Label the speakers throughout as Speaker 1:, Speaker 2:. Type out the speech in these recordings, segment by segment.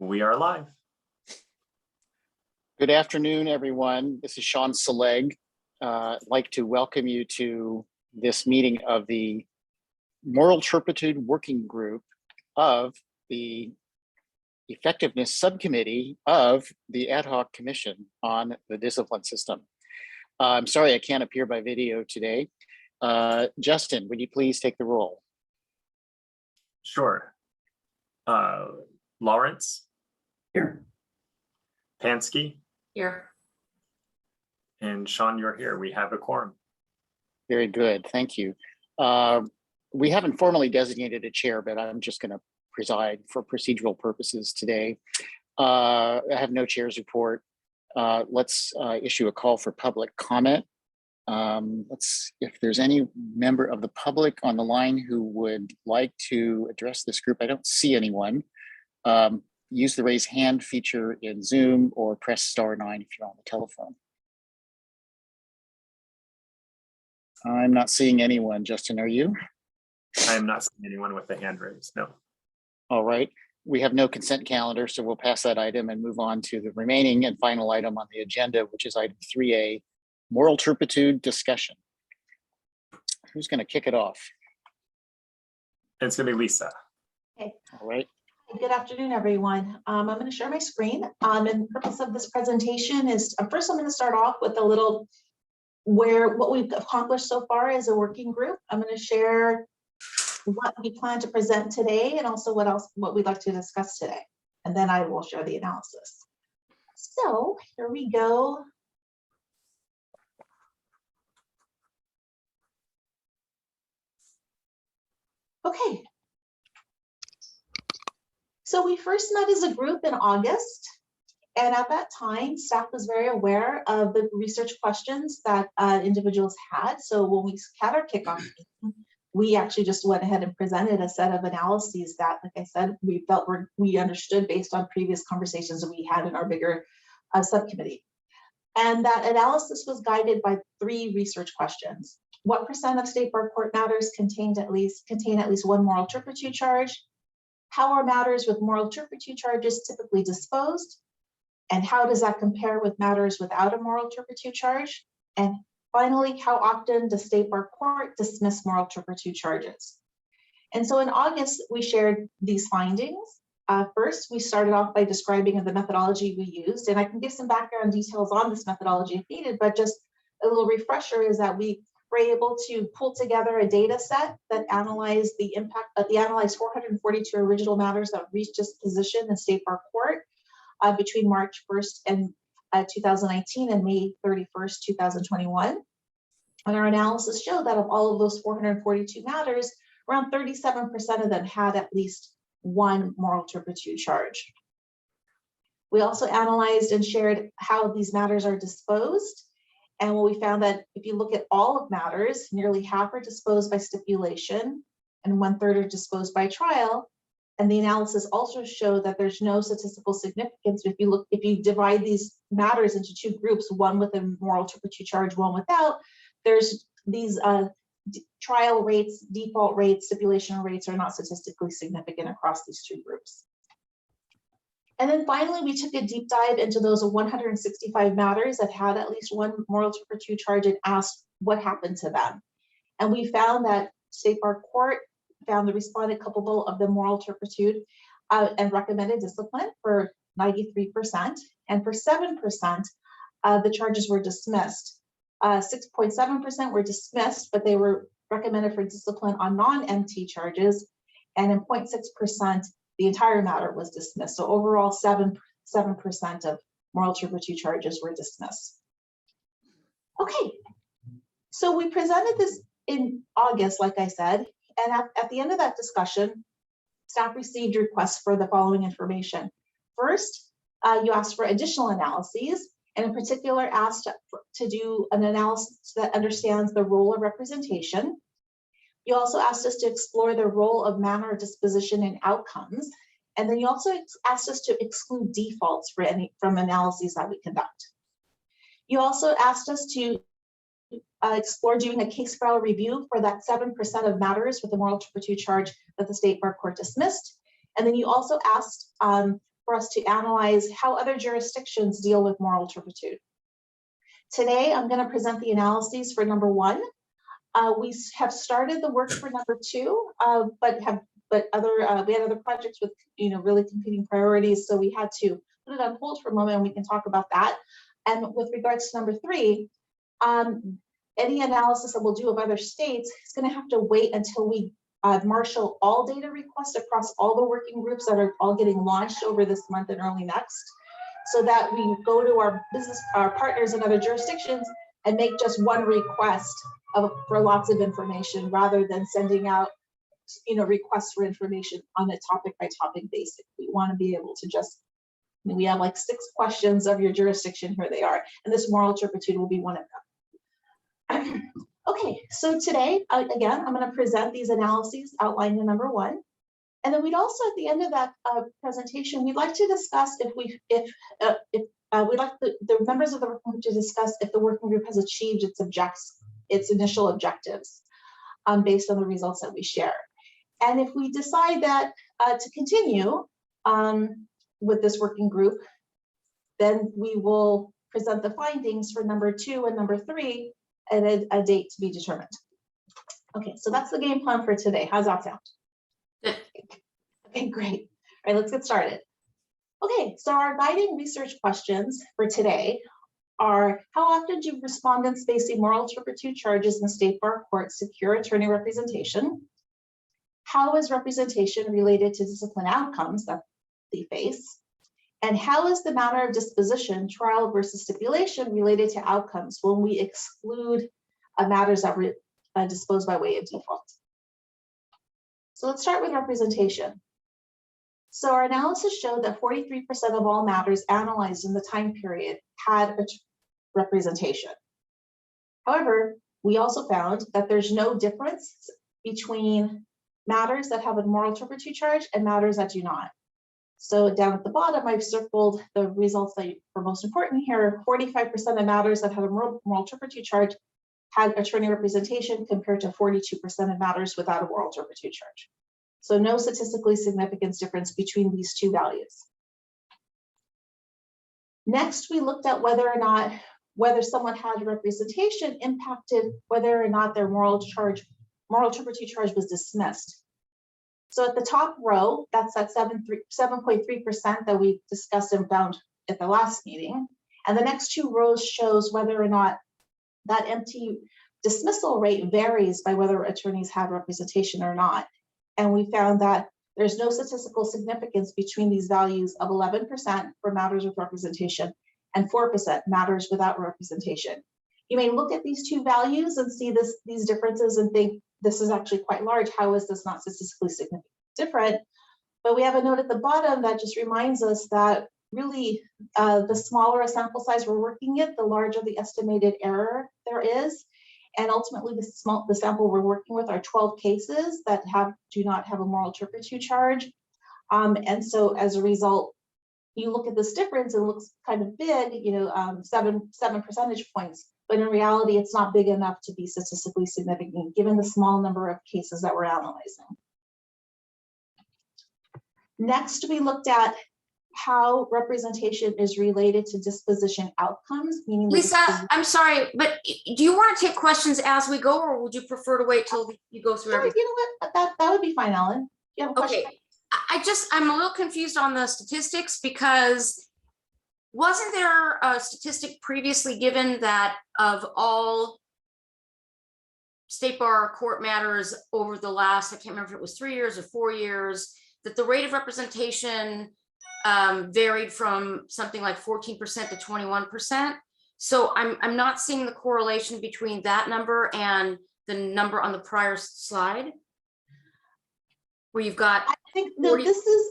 Speaker 1: We are live.
Speaker 2: Good afternoon, everyone. This is Sean Seleg. I'd like to welcome you to this meeting of the Moral Turpitude Working Group of the Effectiveness Subcommittee of the Ad Hoc Commission on the Discipline System. I'm sorry I can't appear by video today. Justin, would you please take the roll?
Speaker 1: Sure. Lawrence?
Speaker 3: Here.
Speaker 1: Pansky?
Speaker 4: Here.
Speaker 1: And Sean, you're here. We have a quorum.
Speaker 2: Very good, thank you. We haven't formally designated a chair, but I'm just going to preside for procedural purposes today. I have no chair's report. Let's issue a call for public comment. If there's any member of the public on the line who would like to address this group, I don't see anyone. Use the raise hand feature in Zoom or press *9 if you're on the telephone. I'm not seeing anyone. Justin, are you?
Speaker 1: I am not seeing anyone with a hand raised, no.
Speaker 2: All right. We have no consent calendar, so we'll pass that item and move on to the remaining and final item on the agenda, which is item 3A, Moral Turpitude Discussion. Who's going to kick it off?
Speaker 1: It's going to be Lisa.
Speaker 4: Okay.
Speaker 2: All right.
Speaker 4: Good afternoon, everyone. I'm going to share my screen. And the purpose of this presentation is, first I'm going to start off with a little what we've accomplished so far as a working group. I'm going to share what we plan to present today and also what we'd like to discuss today. And then I will share the analysis. So here we go. Okay. So we first met as a group in August, and at that time, staff was very aware of the research questions that individuals had. So when we had our kickoff meeting, we actually just went ahead and presented a set of analyses that, like I said, we felt we understood based on previous conversations that we had in our bigger subcommittee. And that analysis was guided by 3 research questions. What % of state bar court matters contain at least one moral turpitude charge? How are matters with moral turpitude charges typically disposed? And how does that compare with matters without a moral turpitude charge? And finally, how often does state bar court dismiss moral turpitude charges? And so in August, we shared these findings. First, we started off by describing the methodology we used, and I can give some background details on this methodology if needed, but just a little refresher is that we were able to pull together a data set that analyzed the impact of 442 original matters that reached disposition in state bar court between March 1st and 2019 and May 31st, 2021. And our analysis showed that of all of those 442 matters, around 37% of them had at least one moral turpitude charge. We also analyzed and shared how these matters are disposed. And what we found that if you look at all of matters, nearly half are disposed by stipulation and 1/3 are disposed by trial. And the analysis also showed that there's no statistical significance. If you divide these matters into 2 groups, one with a moral turpitude charge, one without, there's these trial rates, default rates, stipulation rates are not statistically significant across these 2 groups. And then finally, we took a deep dive into those 165 matters that had at least one moral turpitude charge and asked what happened to them. And we found that state bar court found the respondent culpable of the moral turpitude and recommended discipline for 93%. And for 7%, the charges were dismissed. 6.7% were dismissed, but they were recommended for discipline on non-MT charges. And in 0.6%, the entire matter was dismissed. So overall, 7% of moral turpitude charges were dismissed. Okay, so we presented this in August, like I said, and at the end of that discussion, staff received requests for the following information. First, you asked for additional analyses, and in particular asked to do an analysis that understands the role of representation. You also asked us to explore the role of manner of disposition and outcomes. And then you also asked us to exclude defaults from analyses that we conduct. You also asked us to explore doing a case file review for that 7% of matters with the moral turpitude charge that the state bar court dismissed. And then you also asked for us to analyze how other jurisdictions deal with moral turpitude. Today, I'm going to present the analyses for number 1. We have started the work for number 2, but we had other projects with really competing priorities, so we had to put it on hold for a moment, and we can talk about that. And with regards to number 3, any analysis that we'll do of other states is going to have to wait until we marshal all data requests across all the working groups that are all getting launched over this month and early next, so that we go to our partners in other jurisdictions and make just one request for lots of information, rather than sending out requests for information on a topic by topic basis. We want to be able to just, we have like 6 questions of your jurisdiction, here they are, and this moral turpitude will be one of them. Okay, so today, again, I'm going to present these analyses outlined in number 1. And then we'd also, at the end of that presentation, we'd like to discuss we'd like the members of the working group to discuss if the working group has achieved its initial objectives based on the results that we share. And if we decide that to continue with this working group, then we will present the findings for number 2 and number 3 at a date to be determined. Okay, so that's the game plan for today. How's that sound? Okay, great. All right, let's get started. Okay, so our guiding research questions for today are: how often do respondents facing moral turpitude charges in the state bar court secure attorney representation? How is representation related to discipline outcomes that they face? And how is the matter of disposition, trial versus stipulation, related to outcomes when we exclude matters that were disposed by way of default? So let's start with representation. So our analysis showed that 43% of all matters analyzed in the time period had a representation. However, we also found that there's no difference between matters that have a moral turpitude charge and matters that do not. So down at the bottom, I've circled the results that are most important here. 45% of matters that had a moral turpitude charge had attorney representation, compared to 42% of matters without a moral turpitude charge. So no statistically significant difference between these 2 values. Next, we looked at whether someone had representation impacted whether or not their moral turpitude charge was dismissed. So at the top row, that's that 7.3% that we discussed and found at the last meeting. And the next 2 rows shows whether or not that empty dismissal rate varies by whether attorneys have representation or not. And we found that there's no statistical significance between these values of 11% for matters with representation and 4% matters without representation. You may look at these 2 values and see these differences and think, this is actually quite large. How is this not statistically different? But we have a note at the bottom that just reminds us that really the smaller a sample size we're working at, the larger the estimated error there is. And ultimately, the sample we're working with are 12 cases that do not have a moral turpitude charge. And so as a result, you look at this difference, it looks kind of big, 7 percentage points. But in reality, it's not big enough to be statistically significant, given the small number of cases that we're analyzing. Next, we looked at how representation is related to disposition outcomes, meaning—
Speaker 3: Lisa, I'm sorry, but do you want to take questions as we go, or would you prefer to wait till you go through everything?
Speaker 4: You know what, that would be fine, Ellen. You have a question?
Speaker 3: Okay, I'm a little confused on the statistics, because wasn't there a statistic previously given that of all state bar court matters over the last, I can't remember if it was 3 years or 4 years, that the rate of representation varied from something like 14% to 21%. So I'm not seeing the correlation between that number and the number on the prior slide, where you've got—
Speaker 4: I think no, this is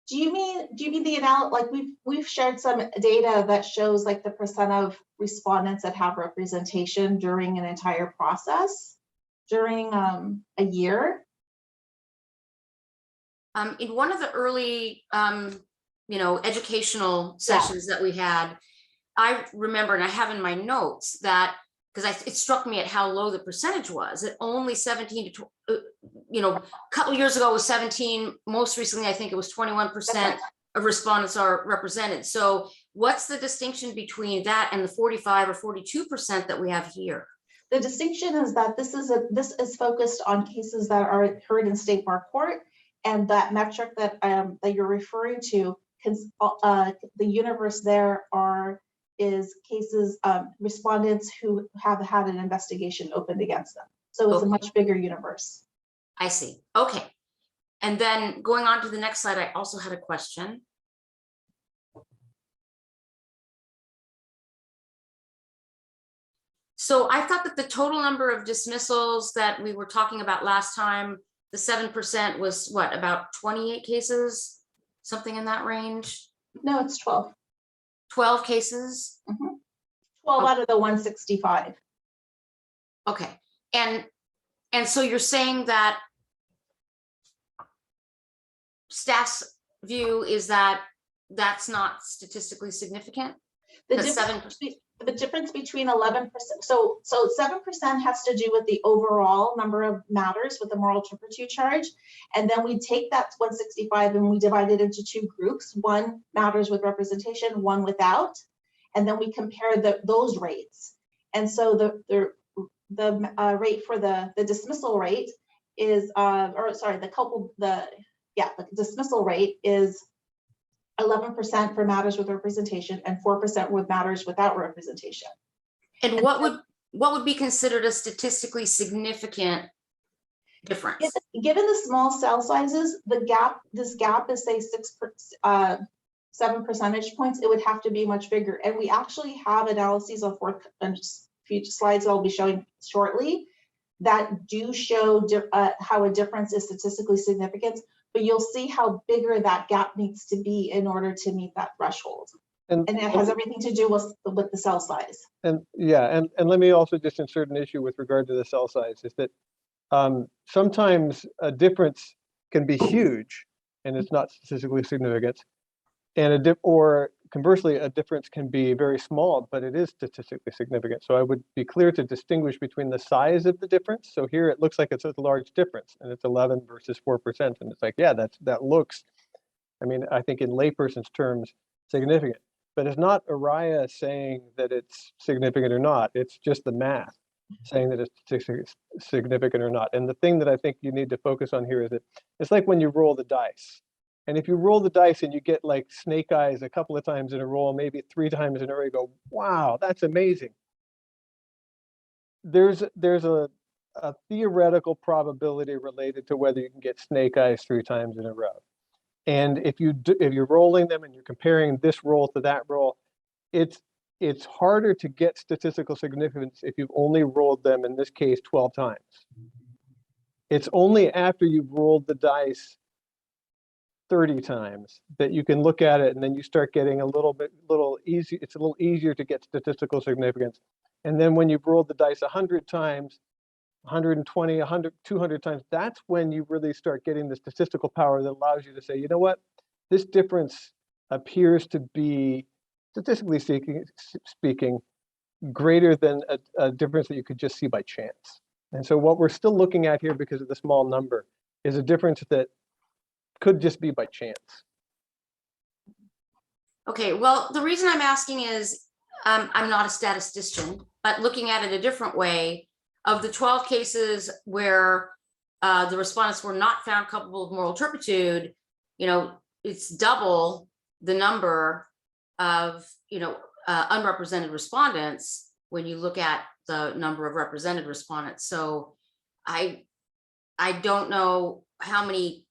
Speaker 4: do you mean the analysis? Like we've shared some data that shows like the percent of respondents that have representation during an entire process during a year.
Speaker 3: In one of the early, educational sessions that we had, I remember, and I have in my notes, that because it struck me at how low the percentage was. It only 17 to, a couple of years ago it was 17. Most recently, I think it was 21% of respondents are represented. So what's the distinction between that and the 45 or 42% that we have here?
Speaker 4: The distinction is that this is focused on cases that are heard in state bar court, and that metric that that you're referring to, the universe there is cases, respondents who have had an investigation opened against them. So it's a much bigger universe.
Speaker 3: I see. Okay. And then going on to the next slide, I also had a question. So I thought that the total number of dismissals that we were talking about last time, the 7% was what, about 28 cases, something in that range?
Speaker 4: No, it's 12.
Speaker 3: 12 cases?
Speaker 4: 12 out of the 165.
Speaker 3: Okay. And so you're saying that staff's view is that that's not statistically significant?
Speaker 4: The difference between 11%, so 7% has to do with the overall number of matters with the moral turpitude charge. And then we take that 165 and we divide it into two groups. One matters with representation, one without. And then we compare those rates. And so the rate for the dismissal rate is, the dismissal rate is 11% for matters with representation and 4% with matters without representation.
Speaker 3: And what would be considered a statistically significant difference?
Speaker 4: Given the small cell sizes, this gap is say 7 percentage points. It would have to be much bigger. And we actually have analyses on few slides I'll be showing shortly that do show how a difference is statistically significant. But you'll see how bigger that gap needs to be in order to meet that threshold. And it has everything to do with the cell size.
Speaker 5: And let me also just insert an issue with regard to the cell size, is that sometimes a difference can be huge and it's not statistically significant. And or conversely, a difference can be very small, but it is statistically significant. So I would be clear to distinguish between the size of the difference. So here it looks like it's a large difference and it's 11 versus 4%. And it's like, yeah, that looks, I mean, I think in layperson's terms, significant. But it's not Araya saying that it's significant or not. It's just the math saying that it's significant or not. And the thing that I think you need to focus on here is that it's like when you roll the dice. And if you roll the dice and you get like snake eyes a couple of times in a row, maybe 3 times in a row, you go, wow, that's amazing. There's a theoretical probability related to whether you can get snake eyes 3 times in a row. And if you're rolling them and you're comparing this roll to that roll, it's harder to get statistical significance if you've only rolled them, in this case, 12 times. It's only after you've rolled the dice 30 times that you can look at it, and then you start getting it's a little easier to get statistical significance. And then when you've rolled the dice 100 times, 120, 100, 200 times, that's when you really start getting the statistical power that allows you to say, you know what, this difference appears to be, statistically speaking, greater than a difference that you could just see by chance. And so what we're still looking at here, because of the small number, is a difference that could just be by chance.
Speaker 3: Okay, well, the reason I'm asking is I'm not a statistician, but looking at it a different way, of the 12 cases where the respondents were not found culpable of moral turpitude, it's double the number of, unrepresented respondents when you look at the number of represented respondents. So I don't know how many.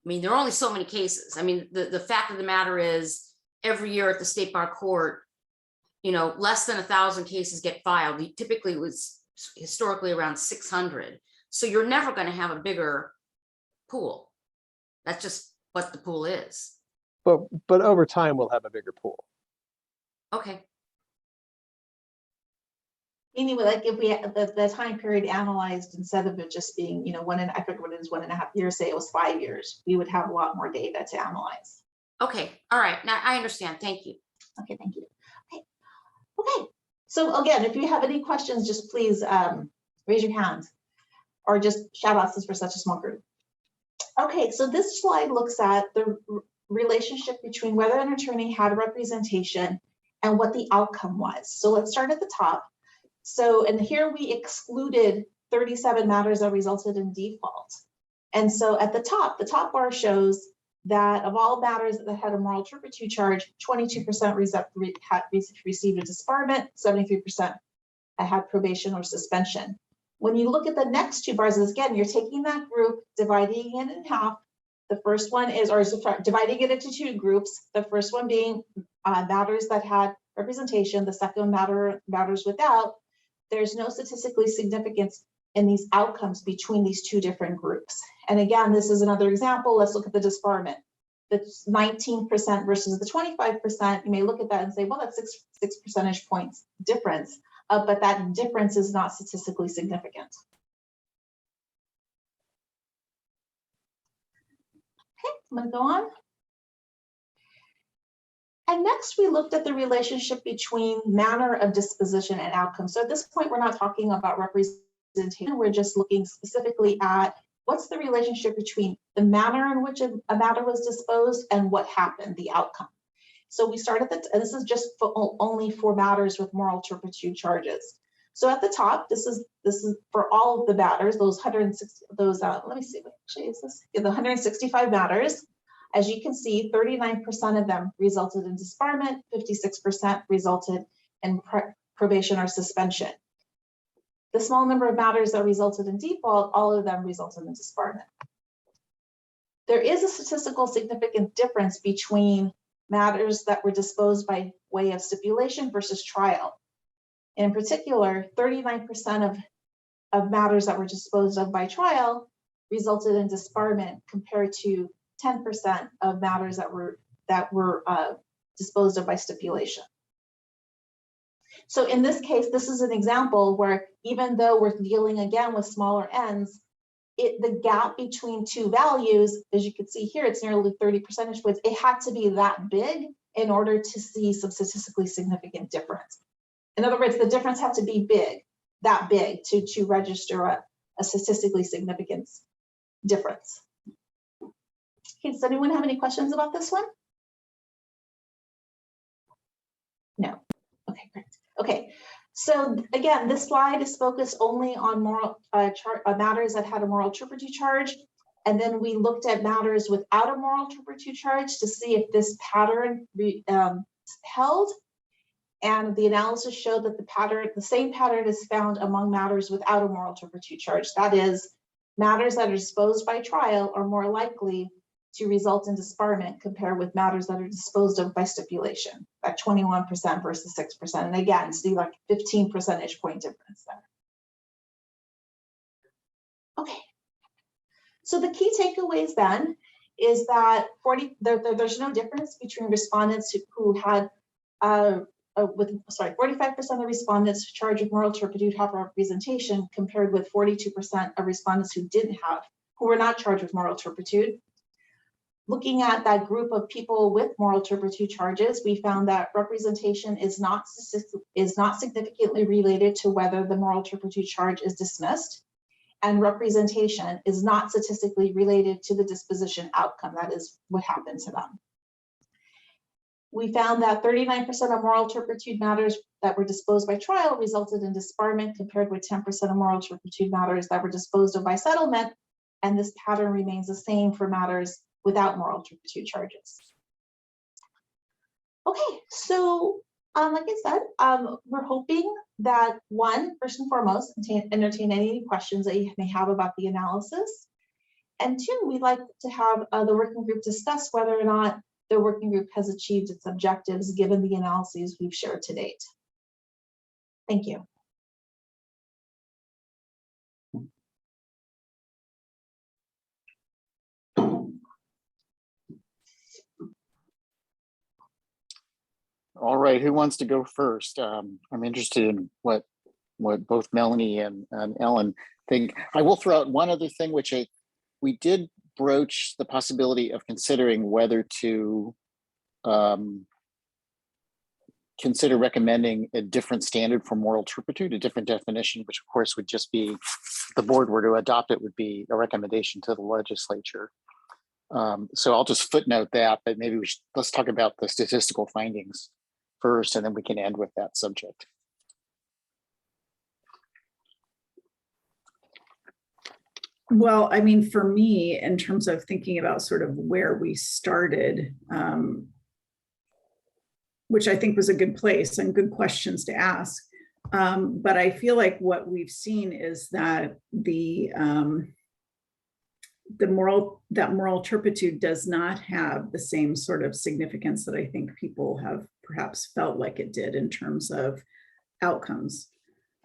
Speaker 3: I mean, there are only so many cases. I mean, the fact of the matter is, every year at the state bar court, less than 1,000 cases get filed. Typically, it was historically around 600. So you're never going to have a bigger pool. That's just what the pool is.
Speaker 5: But over time, we'll have a bigger pool.
Speaker 3: Okay.
Speaker 4: Meaning, like, if we the time period analyzed, instead of it just being, I forget what it is, 1.5 years, say it was 5 years, we would have a lot more data to analyze.
Speaker 3: Okay. All right. Now I understand. Thank you.
Speaker 4: Okay. Thank you. Okay. So again, if you have any questions, just please raise your hand or just shout out since we're such a small group. Okay, so this slide looks at the relationship between whether an attorney had representation and what the outcome was. So let's start at the top. So, and here we excluded 37 matters that resulted in default. And so at the top bar shows that of all matters that had a moral turpitude charge, 22% received a disbarment, 73% had probation or suspension. When you look at the next two bars, again, you're taking that group, dividing it in half. The first one is, or dividing it into two groups. The first one being matters that had representation. The second matters without. There's no statistically significance in these outcomes between these two different groups. And again, this is another example. Let's look at the disbarment. The 19% versus the 25%. You may look at that and say, well, that's six percentage points difference, but that difference is not statistically significant. Okay, I'm going to go on. And next, we looked at the relationship between manner of disposition and outcome. So at this point, we're not talking about representation. We're just looking specifically at what's the relationship between the manner in which a matter was disposed and what happened, the outcome. So we started and this is just only for matters with moral turpitude charges. So at the top, this is for all of the matters, those 160, let me see, what actually is this? Yeah, the 165 matters. As you can see, 39% of them resulted in disbarment, 56% resulted in probation or suspension. The small number of matters that resulted in default, all of them resulted in disbarment. There is a statistical significant difference between matters that were disposed by way of stipulation versus trial. In particular, 39% of matters that were disposed of by trial resulted in disbarment compared to 10% of matters that were disposed of by stipulation. So in this case, this is an example where even though we're dealing again with smaller ends, the gap between two values, as you can see here, it's nearly 30 percentage points. It had to be that big in order to see some statistically significant difference. In other words, the difference had to be big, that big, to register a statistically significant difference. Okay, does anyone have any questions about this one? No. Okay, great. Okay, so again, this slide is focused only on moral matters that had a moral turpitude charge, and then we looked at matters without a moral turpitude charge to see if this pattern held. And the analysis showed that the same pattern is found among matters without a moral turpitude charge. That is, matters that are disposed by trial are more likely to result in disbarment compared with matters that are disposed of by stipulation, at 21% versus 6%. And again, see like 15 percentage point difference there. Okay, so the key takeaways then is that there's no difference between respondents who had 45% of respondents charged with moral turpitude have representation compared with 42% of respondents who were not charged with moral turpitude. Looking at that group of people with moral turpitude charges, we found that representation is not significantly related to whether the moral turpitude charge is dismissed, and representation is not statistically related to the disposition outcome. That is what happened to them. We found that 39% of moral turpitude matters that were disposed by trial resulted in disbarment compared with 10% of moral turpitude matters that were disposed of by settlement, and this pattern remains the same for matters without moral turpitude charges. Okay, so like I said, we're hoping that first and foremost, entertain any questions that you may have about the analysis. And two, we'd like to have the working group discuss whether or not the working group has achieved its objectives given the analyses we've shared to date. Thank you.
Speaker 2: All right, who wants to go first? I'm interested in what both Melanie and Ellen think. I will throw out one other thing, which we did broach the possibility of considering whether to consider recommending a different standard for moral turpitude, a different definition, which of course would just be, if the board were to adopt it, would be a recommendation to the legislature. So I'll just footnote that, but maybe let's talk about the statistical findings first, and then we can end with that subject.
Speaker 6: Well, I mean, for me, in terms of thinking about sort of where we started, which I think was a good place and good questions to ask. But I feel like what we've seen is that moral turpitude does not have the same sort of significance that I think people have perhaps felt like it did in terms of outcomes.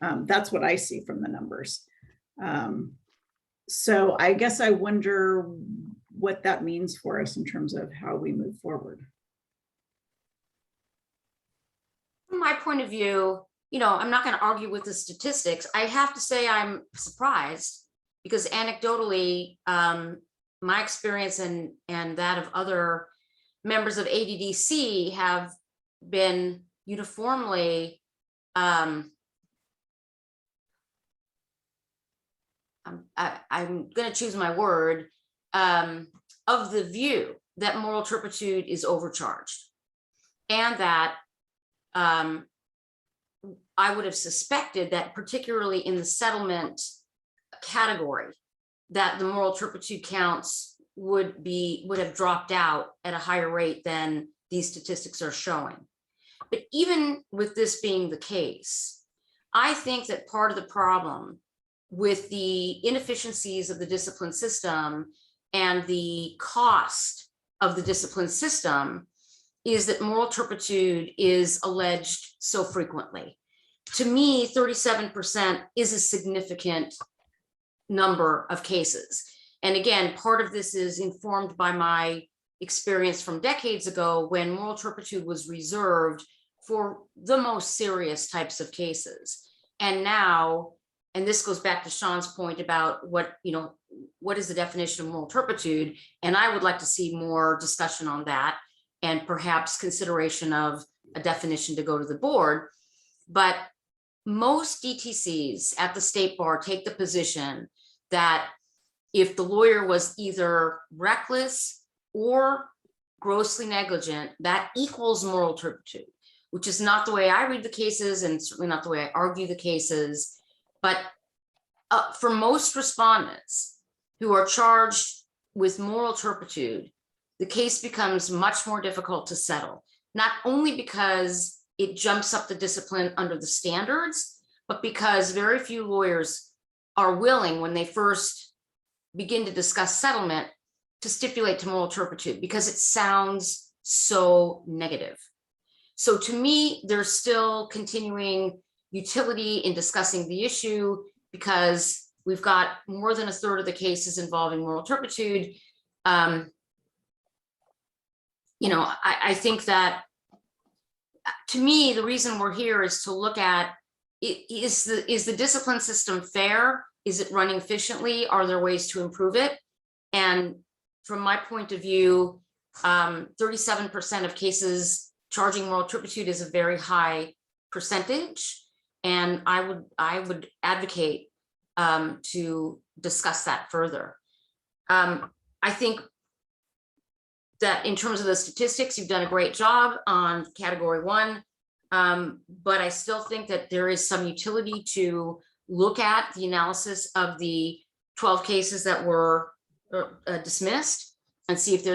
Speaker 6: That's what I see from the numbers. So I guess I wonder what that means for us in terms of how we move forward.
Speaker 3: From my point of view, I'm not going to argue with the statistics. I have to say I'm surprised because anecdotally, my experience and that of other members of ADDC have been uniformly I'm going to choose my word, of the view that moral turpitude is overcharged, and that I would have suspected that particularly in the settlement category, that the moral turpitude counts would have dropped out at a higher rate than these statistics are showing. But even with this being the case, I think that part of the problem with the inefficiencies of the discipline system and the cost of the discipline system is that moral turpitude is alleged so frequently. To me, 37% is a significant number of cases. And again, part of this is informed by my experience from decades ago when moral turpitude was reserved for the most serious types of cases. And now, and this goes back to Sean's point about what is the definition of moral turpitude? And I would like to see more discussion on that and perhaps consideration of a definition to go to the board. But most DTCs at the state bar take the position that if the lawyer was either reckless or grossly negligent, that equals moral turpitude, which is not the way I read the cases and certainly not the way I argue the cases. But for most respondents who are charged with moral turpitude, the case becomes much more difficult to settle, not only because it jumps up the discipline under the standards, but because very few lawyers are willing, when they first begin to discuss settlement, to stipulate to moral turpitude because it sounds so negative. So to me, there's still continuing utility in discussing the issue because we've got more than a third of the cases involving moral turpitude. I think that, to me, the reason we're here is to look at, is the discipline system fair? Is it running efficiently? Are there ways to improve it? And from my point of view, 37% of cases charging moral turpitude is a very high percentage. And I would advocate to discuss that further. I think that in terms of the statistics, you've done a great job on category 1, but I still think that there is some utility to look at the analysis of the 12 cases that were dismissed and see if there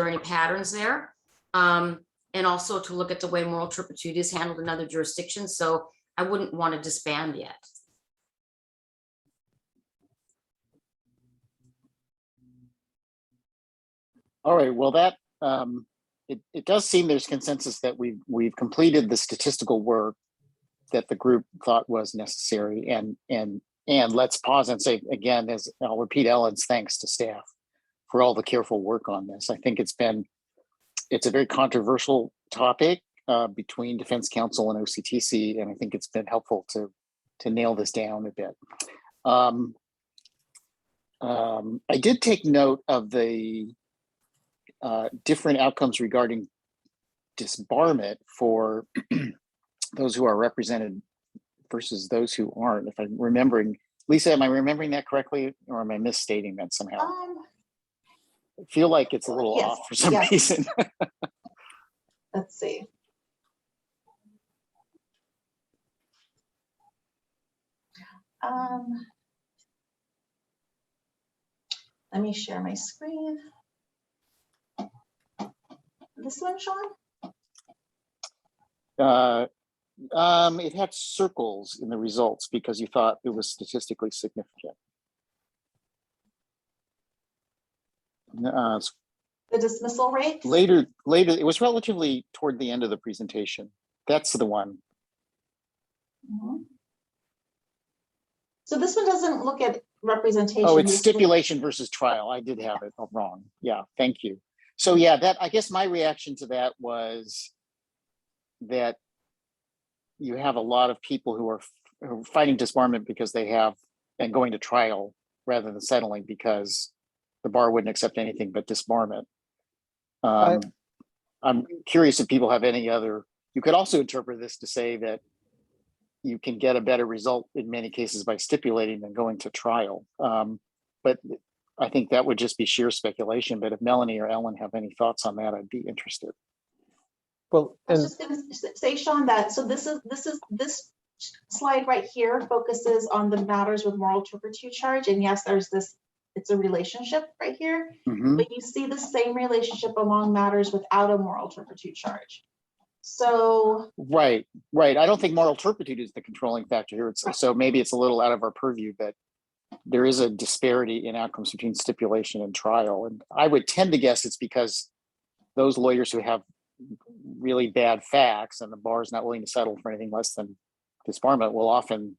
Speaker 3: are any patterns there, and also to look at the way moral turpitude is handled in other jurisdictions. So I wouldn't want to disband yet.
Speaker 2: All right, well, that it does seem there's consensus that we've completed the statistical work that the group thought was necessary, and let's pause and say again, as I'll repeat Ellen's thanks to staff for all the careful work on this. I think it's a very controversial topic between Defense Counsel and OCTC, and I think it's been helpful to nail this down a bit. I did take note of the different outcomes regarding disbarment for those who are represented versus those who aren't. If I'm remembering, Lisa, am I remembering that correctly, or am I misstating that somehow? I feel like it's a little
Speaker 4: Yes,
Speaker 2: off for some
Speaker 4: yes.
Speaker 2: reason.
Speaker 4: Let's see. Let me share my screen. This one, Sean?
Speaker 2: It had circles in the results because you thought it was statistically significant.
Speaker 4: The dismissal rates?
Speaker 2: Later, it was relatively toward the end of the presentation. That's the one.
Speaker 4: Mhm. So this one doesn't look at representation.
Speaker 2: Oh, it's
Speaker 4: This
Speaker 2: stipulation versus trial. I did have it wrong. Yeah, thank you. So yeah, that, I guess my reaction to that was that you have a lot of people who are fighting disbarment because they have, and going to trial rather than settling because the bar wouldn't accept anything but disbarment. I'm curious if people have any other, you could also interpret this to say that you can get a better result in many cases by stipulating than going to trial. But I think that would just be sheer speculation. But if Melanie or Ellen have any thoughts on that, I'd be interested.
Speaker 5: Well,
Speaker 4: I was
Speaker 5: and
Speaker 4: just going to say, Sean, that so this slide right here focuses on the matters with moral turpitude charge, and yes, there's this. It's a relationship right here, but you see the same relationship among matters without a moral turpitude charge. So
Speaker 2: right. I don't think moral turpitude is the controlling factor here. So maybe it's a little out of our purview, but there is a disparity in outcomes between stipulation and trial, and I would tend to guess it's because those lawyers who have really bad facts and the bar is not willing to settle for anything less than disbarment will often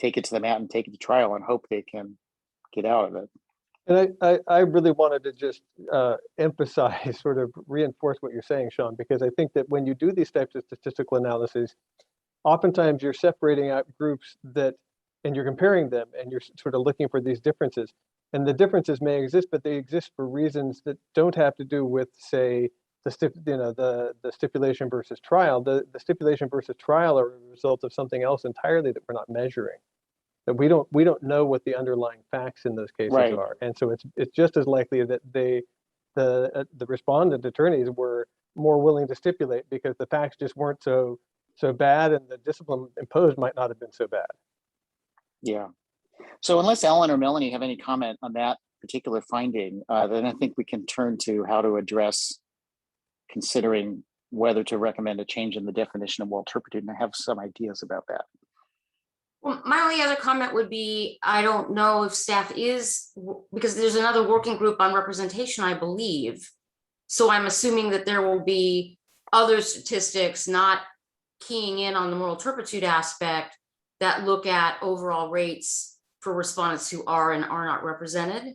Speaker 2: take it to the mat and take it to trial and hope they can get out of it.
Speaker 5: And I really wanted to just emphasize, sort of reinforce what you're saying, Sean, because I think that when you do these types of statistical analyses, oftentimes you're separating out groups that, and you're comparing them, and you're sort of looking for these differences. And the differences may exist, but they exist for reasons that don't have to do with, say, the stipulation versus trial. The stipulation versus trial are a result of something else entirely that we're not measuring. That we don't know what the underlying facts in those cases
Speaker 2: Right.
Speaker 5: are, and so it's just as likely that the respondent attorneys were more willing to stipulate because the facts just weren't so bad, and the discipline imposed might not have been so bad.
Speaker 2: Yeah. So unless Ellen or Melanie have any comment on that particular finding, then I think we can turn to how to address considering whether to recommend a change in the definition of moral turpitude, and I have some ideas about that.
Speaker 3: Well, my only other comment would be, I don't know if staff is, because there's another working group on representation, I believe. So I'm assuming that there will be other statistics not keying in on the moral turpitude aspect that look at overall rates for respondents who are and are not represented.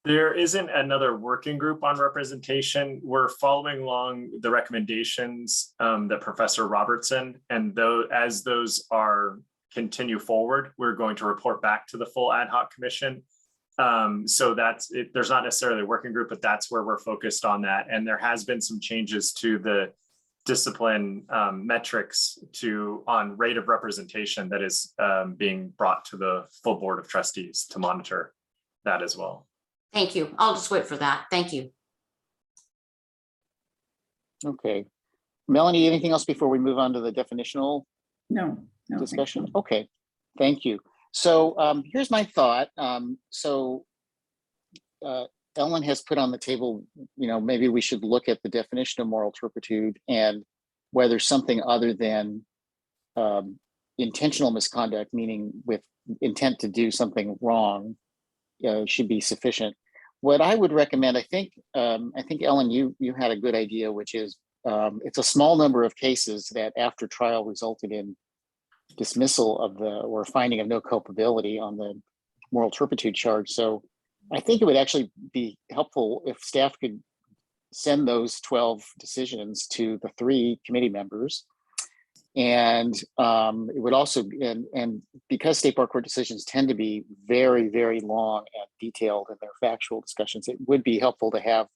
Speaker 1: There isn't another working group on representation. We're following along the recommendations that Professor Robertson, and though as those are continue forward, we're going to report back to the full ad hoc commission. So that's it. There's not necessarily a working group, but that's where we're focused on that. And there has been some changes to the discipline metrics on rate of representation that is being brought to the full board of trustees to monitor that as well.
Speaker 3: Thank you. I'll just wait for that. Thank you.
Speaker 2: Okay. Melanie, anything else before we move on to the definitional
Speaker 6: No.
Speaker 2: discussion? Okay, thank you. So here's my thought. Ellen has put on the table, maybe we should look at the definition of moral turpitude and whether something other than intentional misconduct, meaning with intent to do something wrong, should be sufficient. What I would recommend, I think Ellen, you had a good idea, which is it's a small number of cases that after trial resulted in dismissal of or finding of no culpability on the moral turpitude charge. So I think it would actually be helpful if staff could send those 12 decisions to the 3 committee members. And it would also, and because state bar court decisions tend to be very, very long and detailed in their factual discussions, it would be helpful to have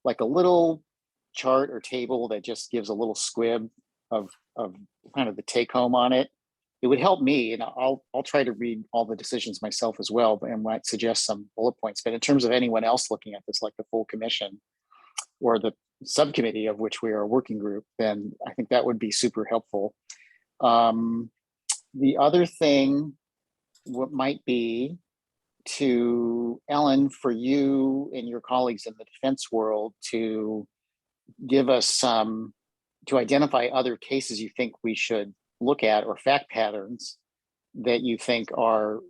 Speaker 2: like a little chart or table that just gives a little squib of kind of the take home on it, it would help me, and I'll try to read all the decisions myself as well, and might suggest some bullet points. But in terms of anyone else looking at this, like the full commission or the subcommittee of which we are a working group, then I think that would be super helpful. The other thing what might be to Ellen, for you and your colleagues in the defense world to give us some, to identify other cases you think we should look at or fact patterns that you think are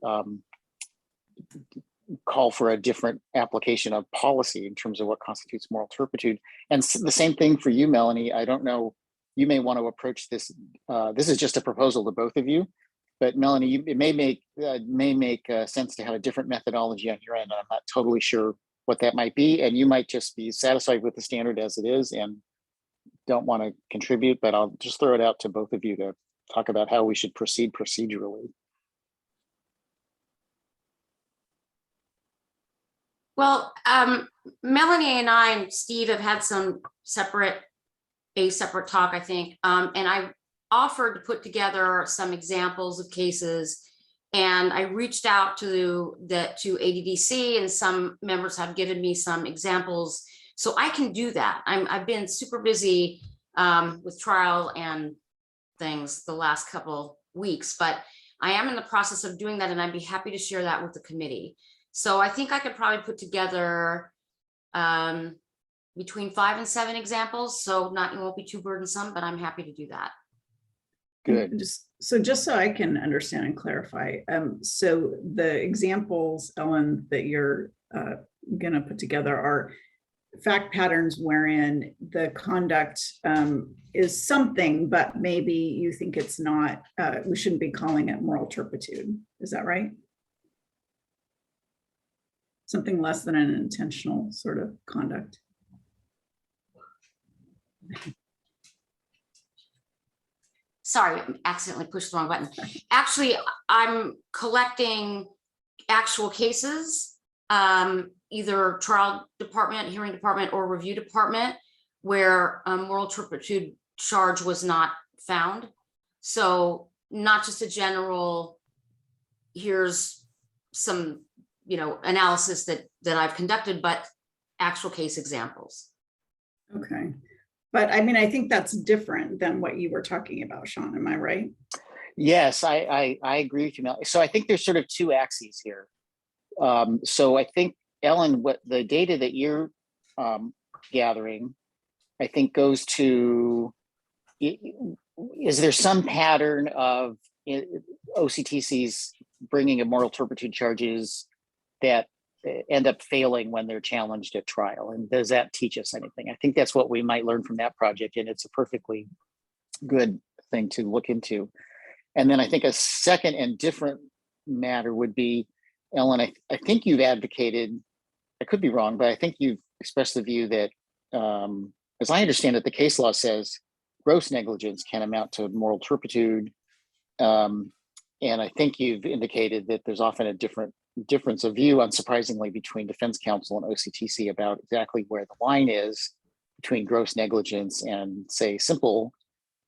Speaker 2: call for a different application of policy in terms of what constitutes moral turpitude. And the same thing for you, Melanie. I don't know, you may want to approach this. This is just a proposal to both of you, but Melanie, it may make sense to have a different methodology on your end. I'm not totally sure what that might be, and you might just be satisfied with the standard as it is and don't want to contribute, but I'll just throw it out to both of you to talk about how we should proceed procedurally.
Speaker 3: Well, Melanie and I and Steve have had some separate talk, I think, and I offered to put together some examples of cases, and I reached out to ADDC, and some members have given me some examples, so I can do that. I've been super busy with trial and things the last couple weeks, but I am in the process of doing that, and I'd be happy to share that with the committee. So I think I could probably put together between 5 and 7 examples. So it won't be too burdensome, but I'm happy to do that.
Speaker 2: Good.
Speaker 6: Just so I can understand and clarify. So the examples, Ellen, that you're gonna put together are fact patterns wherein the conduct is something, but maybe you think it's not, we shouldn't be calling it moral turpitude. Is that right? Something less than an intentional sort of conduct.
Speaker 3: Sorry, I accidentally pushed the wrong button. Actually, I'm collecting actual cases, either trial department, hearing department, or review department, where a moral turpitude charge was not found. So not just a general, here's some analysis that I've conducted, but actual case examples.
Speaker 6: Okay. But I mean, I think that's different than what you were talking about, Sean. Am I right?
Speaker 2: Yes, I agree with you, Mel. So I think there's sort of two axes here. So I think, Ellen, what the data that you're gathering, I think goes to, is there some pattern of OCTCs bringing in moral turpitude charges that end up failing when they're challenged at trial? And does that teach us anything? I think that's what we might learn from that project, and it's a perfectly good thing to look into. And then I think a second and different matter would be, Ellen, I think you've advocated, I could be wrong, but I think you've expressed the view that, as I understand it, the case law says gross negligence can amount to moral turpitude. And I think you've indicated that there's often a difference of view, unsurprisingly, between defense counsel and OCTC about exactly where the line is between gross negligence and, say, simple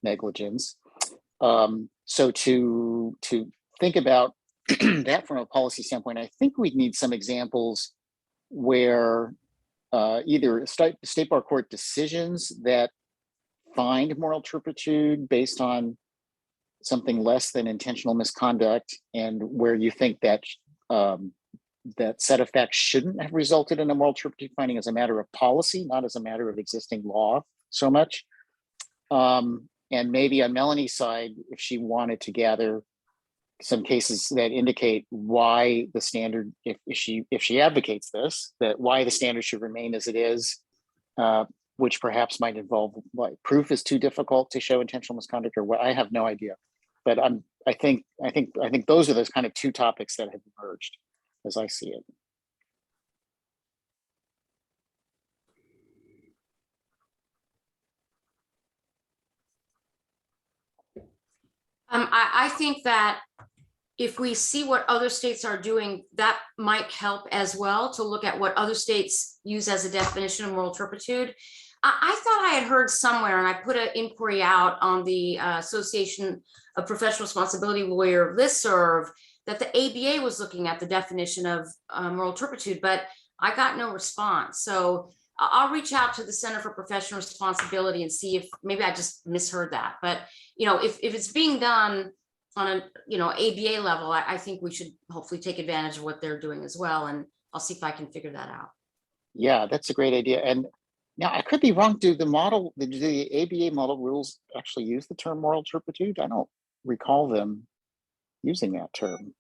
Speaker 2: negligence. So to think about that from a policy standpoint, I think we'd need some examples where either state bar court decisions that find moral turpitude based on something less than intentional misconduct, and where you think that that set of facts shouldn't have resulted in a moral turpitude finding as a matter of policy, not as a matter of existing law so much. And maybe on Melanie's side, if she wanted to gather some cases that indicate why the standard, if she advocates this, that why the standard should remain as it is, which perhaps might involve what proof is too difficult to show intentional misconduct, or what, I have no idea. But I think those are those kind of two topics that have emerged as I see it.
Speaker 3: I think that if we see what other states are doing, that might help as well, to look at what other states use as a definition of moral turpitude. I thought I had heard somewhere, and I put an inquiry out on the Association of Professional Responsibility Lawyer listserv, that the ABA was looking at the definition of moral turpitude, but I got no response. So I'll reach out to the Center for Professional Responsibility and see if maybe I just misheard that. But, you know, if it's being done on a, you know, ABA level, I think we should hopefully take advantage of what they're doing as well. And I'll see if I can figure that out.
Speaker 2: Yeah, that's a great idea. And now I could be wrong. Do the ABA model rules actually use the term moral turpitude? I don't recall them using that term.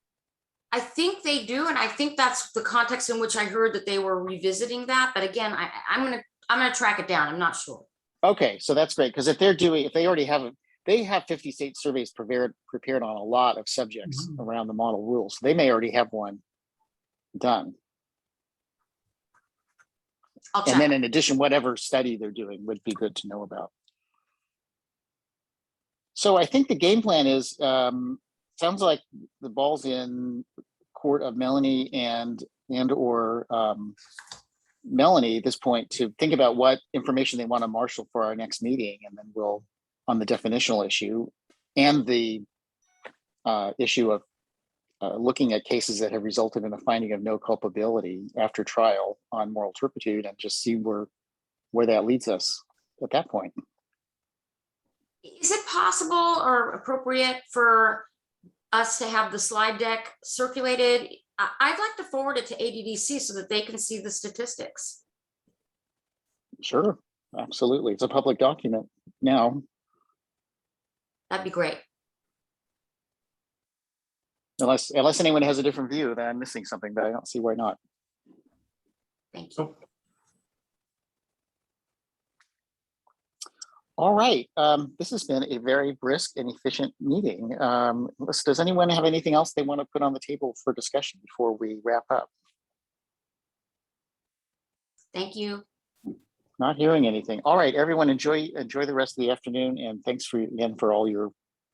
Speaker 3: I think they do, and I think that's the context in which I heard that they were revisiting that. But again, I'm gonna track it down. I'm not sure.
Speaker 2: Okay, so that's great, because if they already have, they have 50 state surveys prepared on a lot of subjects around the model rules. So they may already have one done.
Speaker 3: I'll check.
Speaker 2: And then in addition, whatever study they're doing would be good to know about. So I think the game plan is, sounds like the ball's in court of Melanie and or Melanie at this point to think about what information they want to marshal for our next meeting. And then we'll, on the definitional issue and the issue of looking at cases that have resulted in a finding of no culpability after trial on moral turpitude, and just see where that leads us at that point.
Speaker 3: Is it possible or appropriate for us to have the slide deck circulated? I'd like to forward it to ADDC so that they can see the statistics.
Speaker 2: Sure, absolutely. It's a public document now.
Speaker 3: That'd be great.
Speaker 2: Unless anyone has a different view, then I'm missing something, but I don't see why not.
Speaker 3: Thank you.
Speaker 2: All right, this has been a very brisk and efficient meeting. Does anyone have anything else they want to put on the table for discussion before we wrap up?
Speaker 3: Thank you.
Speaker 2: Not hearing anything. All right, everyone, enjoy the rest of the afternoon, and thanks again for all your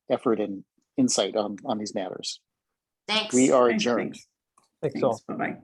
Speaker 2: effort and insight on these matters.
Speaker 3: Thanks.
Speaker 2: We are
Speaker 6: Thanks,
Speaker 2: adjourned.
Speaker 6: thanks.
Speaker 5: Thanks all.
Speaker 6: Bye-bye.